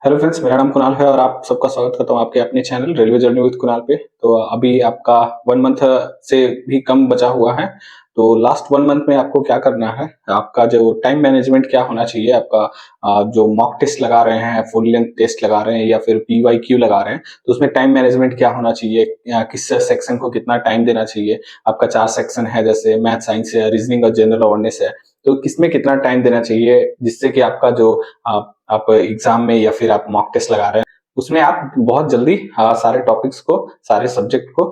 Hello friends, मेरा नाम कुणाल है और आप सबका स्वागत करता हूं आपके अपने channel railway journey with Kunal पे। तो अभी आपका 1 मंथ से भी कम बचा हुआ है। तो लास्ट 1 मंथ में आपको क्या करना है, आपका जो टाइम मैनेजमेंट क्या होना चाहिए, आपका जो मॉक टेस्ट लगा रहे हैं, फुल लेंथ टेस्ट लगा रहे हैं या फिर PYQ लगा रहे हैं, तो उसमें टाइम मैनेजमेंट क्या होना चाहिए, किस सेक्शन को कितना टाइम देना चाहिए। आपका 4 सेक्शन है, जैसे मैथ, साइंस है, रीजनिंग और जनरल अवेयरनेस है। तो किसमें कितना टाइम देना चाहिए, जिससे कि आपका जो आप एग्जाम में या फिर आप मॉक टेस्ट लगा रहे हैं उसमें आप बहुत जल्दी सारे टॉपिक्स को, सारे सब्जेक्ट को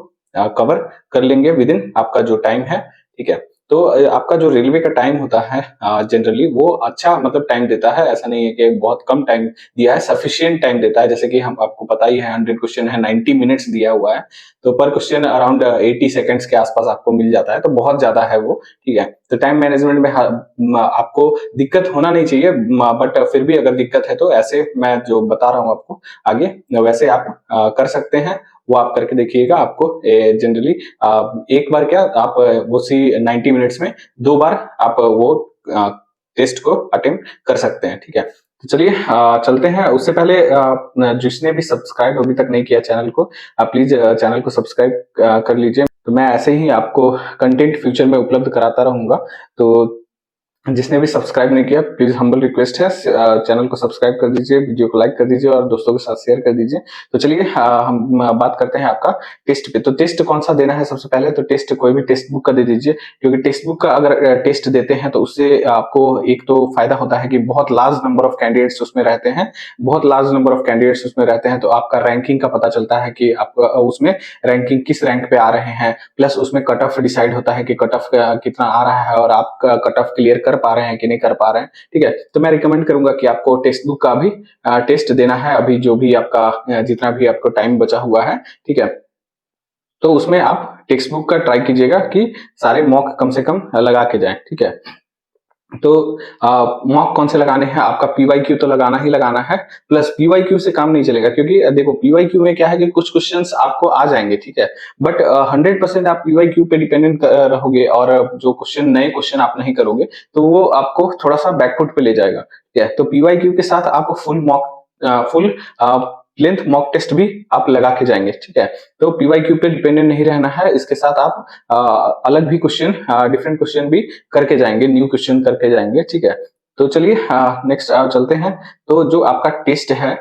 कवर कर लेंगे विद इन आपका जो टाइम है। ठीक है, तो आपका जो रेलवे का टाइम होता है जनरली वो अच्छा मतलब टाइम देता है। ऐसा नहीं है कि बहुत कम टाइम दिया है, सफिशिएंट टाइम देता है। जैसे कि हम आपको पता ही है 100 क्वेश्चन है, 90 मिनट्स दिया हुआ है, तो पर क्वेश्चन अराउंड 80 सेकंड्स के आसपास आपको मिल जाता है, तो बहुत ज्यादा है वो। ठीक है, तो टाइम मैनेजमेंट में आपको दिक्कत होना नहीं चाहिए, बट फिर भी अगर दिक्कत है तो ऐसे मैं जो बता रहा हूँ आपको आगे, वैसे आप कर सकते हैं। वो आप करके देखिएगा। आपको जनरली एक बार क्या आप वो 90 मिनट्स में 2 बार आप वो टेस्ट को अटेम्प्ट कर सकते हैं। ठीक है, तो चलिए चलते हैं। उससे पहले जिसने भी सब्सक्राइब अभी तक नहीं किया चैनल को, प्लीज चैनल को सब्सक्राइब कर लीजिए। तो मैं ऐसे ही आपको कंटेंट फ्यूचर में उपलब्ध कराता रहूंगा। तो जिसने भी सब्सक्राइब नहीं किया, प्लीज हम्बल रिक्वेस्ट है, चैनल को सब्सक्राइब कर दीजिए, वीडियो को लाइक कर दीजिए और दोस्तों के साथ शेयर कर दीजिए। तो चलिए हम बात करते हैं आपका टेस्ट पे। तो टेस्ट कौन सा देना है, सबसे पहले तो टेस्ट कोई भी टेक्स्ट बुक का दे दीजिए, क्योंकि टेक्स्ट बुक का अगर टेस्ट देते हैं तो उससे आपको एक तो फायदा होता है कि बहुत लार्ज नंबर ऑफ कैंडिडेट्स उसमें रहते हैं, बहुत लार्ज नंबर ऑफ कैंडिडेट्स उसमें रहते हैं, तो आपका रैंकिंग का पता चलता है कि आप उसमें रैंकिंग किस रैंक पे आ रहे हैं। प्लस उसमें कट ऑफ डिसाइड होता है कि कट ऑफ कितना आ रहा है और आप कट ऑफ क्लियर कर पा रहे हैं कि नहीं कर पा रहे हैं। ठीक है, तो मैं रिकमेंड करूंगा कि आपको टेक्स्ट बुक का भी टेस्ट देना है, अभी जो भी आपका जितना भी आपको टाइम बचा हुआ है। ठीक है, तो उसमें आप टेक्स्ट बुक का ट्राई कीजिएगा कि सारे मॉक कम से कम लगा के जाए। ठीक है, तो मॉक कौन से लगाने हैं, आपका PYQ तो लगाना ही लगाना है। प्लस PYQ से काम नहीं चलेगा, क्योंकि देखो PYQ में क्या है कि कुछ क्वेश्चंस आपको आ जाएंगे। ठीक है, बट 100% आप PYQ पे डिपेंडेंट रहोगे और जो क्वेश्चन नए क्वेश्चन आप नहीं करोगे तो वो आपको थोड़ा सा बैकफुट पे ले जाएगा। ठीक है, तो PYQ के साथ आप फुल लेंथ मॉक टेस्ट भी आप लगा के जाएंगे। ठीक है, तो PYQ पे डिपेंडेंट नहीं रहना है, इसके साथ आप अलग भी क्वेश्चन, डिफरेंट क्वेश्चन भी करके जाएंगे, न्यू क्वेश्चन करके जाएंगे। ठीक है, तो चलिए नेक्स्ट चलते हैं। तो जो आपका टेस्ट है,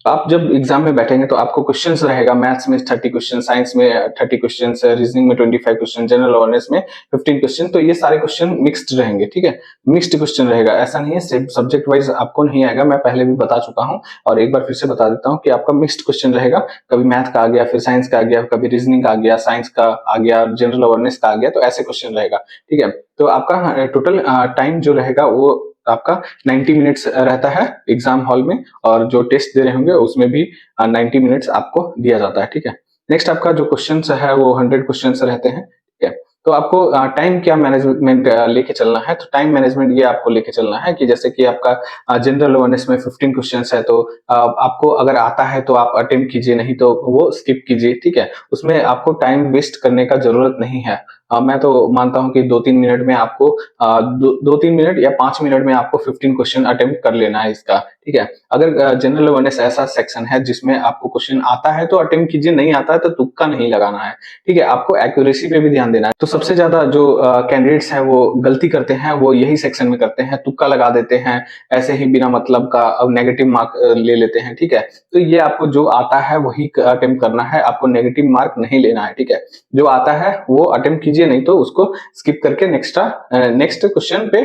आप जब एग्जाम में बैठेंगे तो आपको क्वेश्चंस रहेगा, मैथ्स में 30 क्वेश्चन, साइंस में 30 क्वेश्चन, रीजनिंग में 25 क्वेश्चन, जनरल अवेयरनेस में 15 क्वेश्चन। तो ये सारे क्वेश्चन मिक्स्ड रहेंगे। ठीक है, मिक्स्ड क्वेश्चन रहेगा, ऐसा नहीं है सब्जेक्ट वाइज आपको नहीं आएगा। मैं पहले भी बता चुका हूँ और एक बार फिर से बता देता हूँ कि आपका मिक्स्ड क्वेश्चन रहेगा। कभी मैथ का आ गया, फिर साइंस का आ गया, कभी रीजनिंग का आ गया, साइंस का आ गया, जनरल अवेयरनेस का आ गया, तो ऐसे क्वेश्चन रहेगा। ठीक है, तो आपका टोटल टाइम जो रहेगा वो आपका 90 मिनट्स रहता है एग्जाम हॉल में, और जो टेस्ट दे रहे होंगे उसमें भी 90 मिनट्स आपको दिया जाता है। ठीक है, नेक्स्ट आपका जो क्वेश्चंस है वो 100 क्वेश्चंस रहते हैं। ठीक है, तो आपको टाइम क्या मैनेजमेंट लेके चलना है, तो टाइम मैनेजमेंट ये आपको लेके चलना है कि जैसे कि आपका जनरल अवेयरनेस में 15 क्वेश्चंस है, तो आपको अगर आता है तो आप अटेम्प्ट कीजिए, नहीं तो वो स्किप कीजिए। ठीक है, उसमें आपको टाइम वेस्ट करने का जरूरत नहीं है। मैं तो मानता हूं कि 2-3 मिनट में आपको 2-3 मिनट या 5 मिनट में आपको 15 क्वेश्चन अटेम्प्ट कर लेना है इसका। ठीक है, अगर जनरल अवेयरनेस ऐसा सेक्शन है जिसमें आपको क्वेश्चन आता है तो अटेम्प्ट कीजिए, नहीं आता है तो तुक्का नहीं लगाना है। ठीक है, आपको एक्यूरेसी पे भी ध्यान देना है। तो सबसे ज्यादा जो कैंडिडेट्स हैं वो गलती करते हैं, वो यही सेक्शन में करते हैं, तुक्का लगा देते हैं, ऐसे ही बिना मतलब का अब नेगेटिव मार्क ले लेते हैं। ठीक है, तो ये आपको जो आता है वही अटेम्प्ट करना है, आपको नेगेटिव मार्क नहीं लेना है। ठीक है, जो आता है वो अटेम्प्ट कीजिए, नहीं तो उसको स्किप करके नेक्स्ट क्वेश्चन पे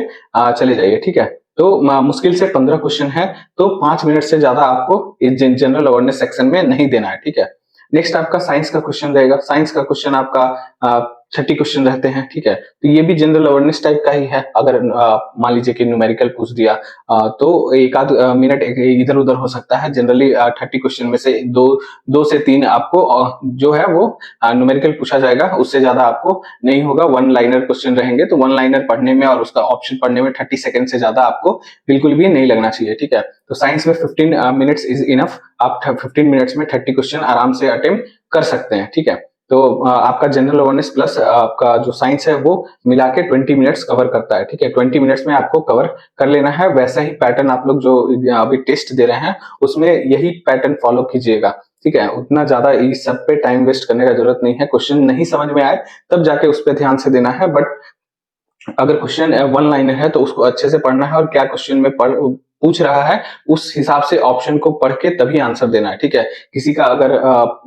चले जाइए। ठीक है, तो मुश्किल से 15 क्वेश्चन है, तो 5 मिनट से ज्यादा आपको जनरल अवेयरनेस सेक्शन में नहीं देना है। ठीक है, नेक्स्ट आपका साइंस का क्वेश्चन रहेगा। साइंस का क्वेश्चन आपका 30 क्वेश्चन रहते हैं। ठीक है, तो ये भी जनरल अवेयरनेस टाइप का ही है। अगर मान लीजिए कि न्यूमेरिकल पूछ दिया तो एक आध मिनट इधर उधर हो सकता है। जनरली 30 क्वेश्चन में से 2 से 3 आपको जो है वो न्यूमेरिकल पूछा जाएगा, उससे ज्यादा आपको नहीं होगा। 1 लाइनर क्वेश्चन रहेंगे, तो 1 लाइनर पढ़ने में और उसका ऑप्शन पढ़ने में 30 सेकंड से ज्यादा आपको बिल्कुल भी नहीं लगना चाहिए। ठीक है, तो साइंस में 15 मिनट्स इज इनफ, आप 15 मिनट्स में 30 क्वेश्चन आराम से अटेम्प्ट कर सकते हैं। ठीक है, तो आपका जनरल अवेयरनेस प्लस आपका जो साइंस है वो मिला के 20 मिनट्स कवर करता है, ठीक है। 20 मिनट्स में आपको कवर कर लेना है। वैसा ही पैटर्न आप लोग जो अभी टेस्ट दे रहे हैं उसमें यही पैटर्न फॉलो कीजिएगा, ठीक है। उतना ज्यादा इस सब पे टाइम वेस्ट करने का जरूरत नहीं है। क्वेश्चन नहीं समझ में आए तब जाके उस पर ध्यान से देना है, बट अगर क्वेश्चन वन लाइनर है तो उसको अच्छे से पढ़ना है और क्या क्वेश्चन में पूछ रहा है उस हिसाब से ऑप्शन को पढ़ के तभी आंसर देना है, ठीक है। किसी का अगर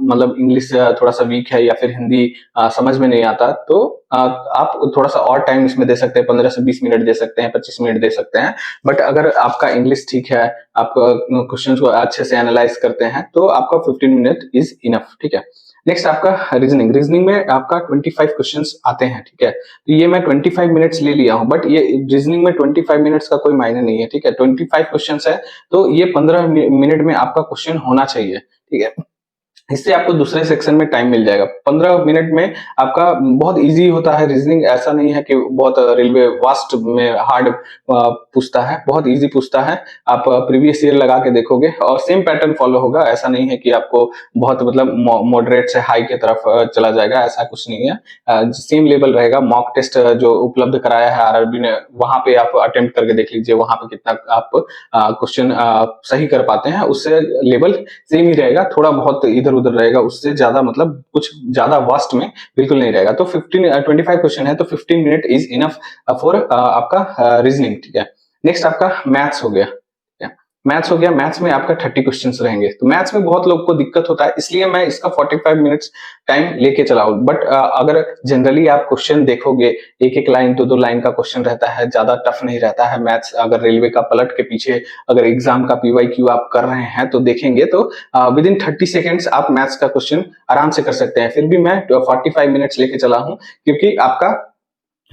मतलब इंग्लिश थोड़ा सा वीक है या फिर हिंदी समझ में नहीं आता तो आप थोड़ा सा और टाइम इसमें दे सकते हैं, 15 से 20 मिनट दे सकते हैं, 25 मिनट दे सकते हैं। बट अगर आपका इंग्लिश ठीक है, आप क्वेश्चन को अच्छे से एनालाइज करते हैं तो आपका 15 मिनट इज इनफ, ठीक है। नेक्स्ट आपका रीजनिंग में आपका 25 क्वेश्चंस आते हैं, ठीक है। तो ये मैं 25 मिनट्स ले लिया हूं, बट ये रीजनिंग में 25 मिनट्स का कोई मायने नहीं है, ठीक है। 25 क्वेश्चंस है तो ये 15 मिनट में आपका क्वेश्चन होना चाहिए, ठीक है। इससे आपको दूसरे सेक्शन में टाइम मिल जाएगा। 15 मिनट में आपका बहुत इजी होता है रीजनिंग, ऐसा नहीं है कि बहुत रेलवे वास्ट में हार्ड पूछता है, बहुत इजी पूछता है। आप प्रीवियस ईयर लगा के देखोगे और सेम पैटर्न फॉलो होगा। ऐसा नहीं है कि आपको बहुत मतलब मॉडरेट से हाई की तरफ चला जाएगा, ऐसा कुछ नहीं है। सेम लेवल रहेगा। मॉक टेस्ट जो उपलब्ध कराया है आरआरबी ने, वहां पे आप अटेम्प्ट करके देख लीजिए, वहां पे कितना आप क्वेश्चन सही कर पाते हैं। उससे लेवल सेम ही रहेगा, थोड़ा बहुत इधर उधर रहेगा, उससे ज्यादा मतलब कुछ ज्यादा वास्ट में बिल्कुल नहीं रहेगा। तो 25 क्वेश्चन है तो 15 मिनट इज इनफ फॉर आपका रीजनिंग, ठीक है। नेक्स्ट आपका मैथ्स हो गया, मैथ्स में आपका 30 क्वेश्चंस रहेंगे। तो मैथ्स में बहुत लोग को दिक्कत होता है, इसलिए मैं इसका 45 मिनट्स टाइम लेके चला हूं। बट अगर जनरली आप क्वेश्चन देखोगे, एक एक लाइन दो लाइन का क्वेश्चन रहता है, ज्यादा टफ नहीं रहता है मैथ्स। अगर रेलवे का पलट के पीछे अगर एग्जाम का पीवाईक्यू आप कर रहे हैं तो देखेंगे तो विद इन 30 सेकेंड्स आप मैथ्स का क्वेश्चन आराम से कर सकते हैं। फिर भी मैं 45 मिनट्स लेके चला हूं, क्योंकि आपका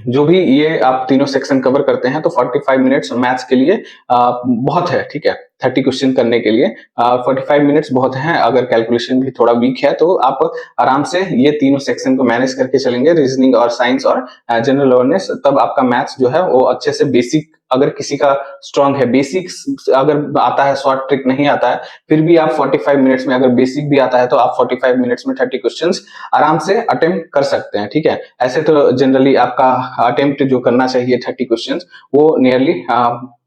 जो भी ये आप तीनों सेक्शन कवर करते हैं तो 45 मिनट्स मैथ्स के लिए बहुत है, ठीक है। 30 क्वेश्चन करने के लिए 45 मिनट्स बहुत हैं। अगर कैलकुलेशन भी थोड़ा वीक है तो आप आराम से ये तीनों सेक्शन को मैनेज करके चलेंगे, रीजनिंग और साइंस और जनरल अवेयरनेस, तब आपका मैथ्स जो है वो अच्छे से बेसिक, अगर किसी का स्ट्रांग है, बेसिक्स अगर आता है, शॉर्ट ट्रिक नहीं आता है, फिर भी आप 45 मिनट्स में, अगर बेसिक भी आता है तो आप 45 मिनट्स में 30 क्वेश्चंस आराम से अटेम्प्ट कर सकते हैं, ठीक है। ऐसे तो जनरली आपका अटेम्प्ट जो करना चाहिए 30 क्वेश्चंस वो नियरली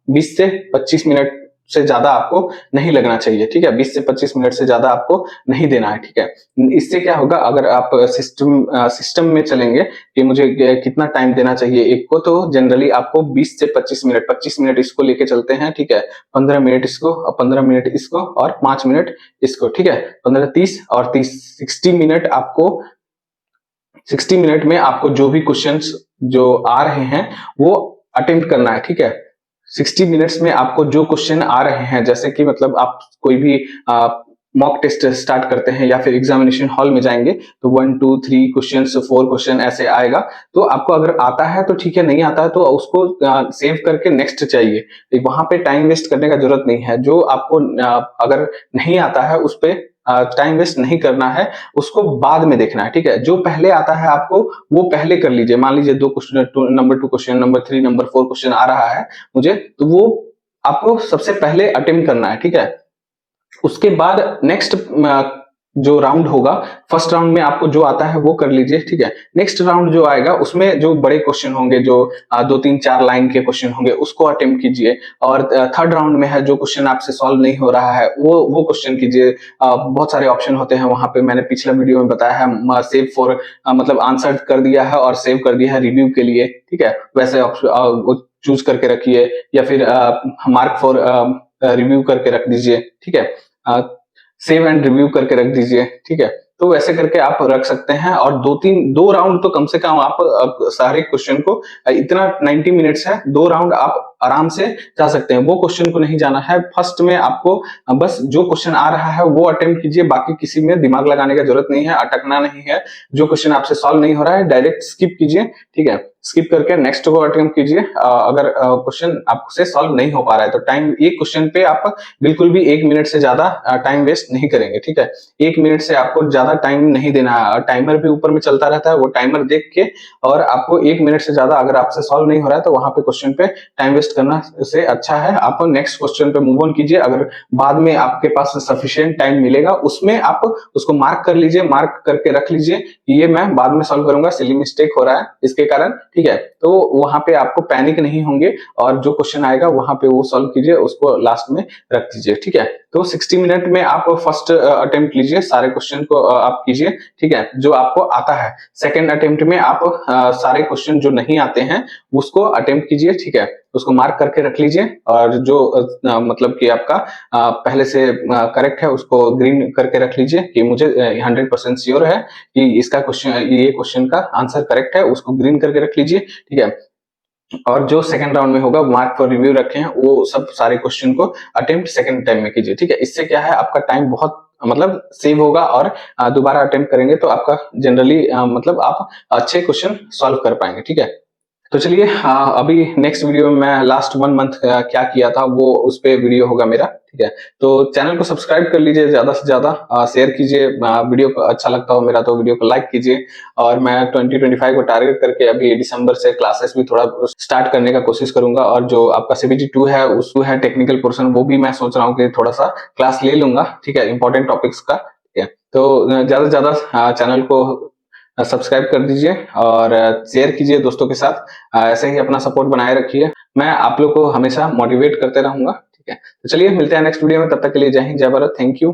20 से 25 मिनट से ज्यादा आपको नहीं लगना चाहिए, ठीक है। 20 से 25 मिनट से ज्यादा आपको नहीं देना है, ठीक है। इससे क्या होगा, अगर आप सिस्टम में चलेंगे कि मुझे कितना टाइम देना चाहिए एक को, तो जनरली आपको 20 से 25 मिनट इसको लेके चलते हैं, ठीक है। 15 मिनट इसको और 15 मिनट इसको और 5 मिनट इसको, ठीक है। 15 30 और 30 60 मिनट आपको, 60 मिनट में आपको जो भी क्वेश्चंस जो आ रहे हैं वो अटेम्प्ट करना है, ठीक है। 60 मिनट्स में आपको जो क्वेश्चन आ रहे हैं, जैसे कि मतलब आप कोई भी मॉक टेस्ट स्टार्ट करते हैं या फिर एग्जामिनेशन हॉल में जाएंगे तो 1 2 3 क्वेश्चन 4 क्वेश्चन ऐसे आएगा। तो आपको अगर आता है तो ठीक है, नहीं आता है तो उसको सेव करके नेक्स्ट चाहिए। वहां पे टाइम वेस्ट करने का जरूरत नहीं है। जो आपको अगर नहीं आता है उस पर टाइम वेस्ट नहीं करना है, उसको बाद में देखना है, ठीक है। जो पहले आता है आपको वो पहले कर लीजिए। मान लीजिए 2 question, number 2 question, number 3, number 4 question आ रहा है मुझे, तो वो आपको सबसे पहले अटेम्प्ट करना है, ठीक है। उसके बाद नेक्स्ट जो राउंड होगा, फर्स्ट राउंड में आपको जो आता है वो कर लीजिए, ठीक है। नेक्स्ट राउंड जो आएगा उसमें जो बड़े क्वेश्चन होंगे, जो 2 3 4 लाइन के क्वेश्चन होंगे, उसको अटेम्प्ट कीजिए। और थर्ड राउंड में है जो क्वेश्चन आपसे सॉल्व नहीं हो रहा है वो क्वेश्चन कीजिए। बहुत सारे ऑप्शन होते हैं वहां पे, मैंने पिछला वीडियो में बताया है। सेव फॉर मतलब आंसर कर दिया है और सेव कर दिया है रिव्यू के लिए, ठीक है। वैसे चूज करके रखिए, या फिर मार्क फॉर रिव्यू करके रख दीजिए, ठीक है। सेव एंड रिव्यू करके रख दीजिए, ठीक है। तो वैसे करके आप रख सकते हैं। और 2 राउंड तो कम से कम आप सारे क्वेश्चन को, इतना 90 मिनट्स है, 2 राउंड आप आराम से जा सकते हैं। वो क्वेश्चन को नहीं जाना है। फर्स्ट में आपको बस जो क्वेश्चन आ रहा है वो अटेम्प्ट कीजिए, बाकी किसी में दिमाग लगाने का जरूरत नहीं है, अटकना नहीं है। जो क्वेश्चन आपसे सॉल्व नहीं हो रहा है डायरेक्ट स्किप कीजिए, ठीक है। स्किप करके नेक्स्ट को अटेम्प्ट कीजिए। अगर क्वेश्चन आपसे सॉल्व नहीं हो पा रहा है तो टाइम, एक क्वेश्चन पे आप बिल्कुल भी 1 मिनट से ज्यादा टाइम वेस्ट नहीं करेंगे, ठीक है। 1 मिनट से आपको ज्यादा टाइम नहीं देना है। टाइमर भी ऊपर में चलता रहता है, वो टाइमर देख के, और आपको 1 मिनट से ज्यादा अगर आपसे सॉल्व नहीं हो रहा है तो वहां पे क्वेश्चन पे टाइम वेस्ट वेस्ट करना से अच्छा है आप नेक्स्ट क्वेश्चन पे मूव ऑन कीजिए। अगर बाद में आपके पास सफिशिएंट टाइम मिलेगा उसमें आप उसको मार्क कर लीजिए, मार्क करके रख लीजिए कि ये मैं बाद में सॉल्व करूंगा, सिली मिस्टेक हो रहा है इसके कारण, ठीक है। तो वहां पे आपको पैनिक नहीं होंगे और जो क्वेश्चन आएगा वहां पे वो सॉल्व कीजिए, उसको लास्ट में रख दीजिए, ठीक है। तो 60 मिनट में आप फर्स्ट अटेम्प्ट लीजिए, सारे क्वेश्चन को आप कीजिए, ठीक है, जो आपको आता है। सेकंड अटेम्प्ट में आप सारे क्वेश्चन जो नहीं आते हैं उसको अटेम्प्ट कीजिए, ठीक है, उसको मार्क करके रख लीजिए और जो मतलब कि आपका पहले से करेक्ट है उसको ग्रीन करके रख लीजिए कि मुझे 100% श्योर है कि इसका क्वेश्चन, ये क्वेश्चन का आंसर करेक्ट है, उसको ग्रीन करके रख लीजिए, ठीक है। और जो सेकंड राउंड में होगा मार्क फॉर रिव्यू रखे हैं वो सब सारे क्वेश्चन को अटेम्प्ट सेकंड टाइम में कीजिए, ठीक है। इससे क्या है आपका टाइम बहुत मतलब सेव होगा और दोबारा अटेम्प्ट करेंगे तो आपका जनरली मतलब आप अच्छे क्वेश्चन सॉल्व कर पाएंगे, ठीक है। तो चलिए अभी नेक्स्ट वीडियो में मैं लास्ट 1 मंथ क्या किया था वो उस पे वीडियो होगा मेरा, ठीक है। तो चैनल को सब्सक्राइब कर लीजिए, ज्यादा से ज्यादा शेयर कीजिए, वीडियो को अच्छा लगता हो मेरा तो वीडियो को लाइक कीजिए। और मैं 2025 को टारगेट करके अभी दिसंबर से क्लासेस भी थोड़ा स्टार्ट करने का कोशिश करूंगा और जो आपका CBT 2 है उसको है टेक्निकल पोर्शन, वो भी मैं सोच रहा हूँ कि थोड़ा सा क्लास ले लूंगा, ठीक है, इंपॉर्टेंट टॉपिक्स का, ठीक है। तो ज्यादा से ज्यादा चैनल को सब्सक्राइब कर दीजिए और शेयर कीजिए दोस्तों के साथ। ऐसे ही अपना सपोर्ट बनाए रखिए, मैं आप लोग को हमेशा मोटिवेट करते रहूंगा, ठीक है। तो चलिए मिलते हैं नेक्स्ट वीडियो में, तब तक के लिए जय हिंद जय भारत, थैंक यू।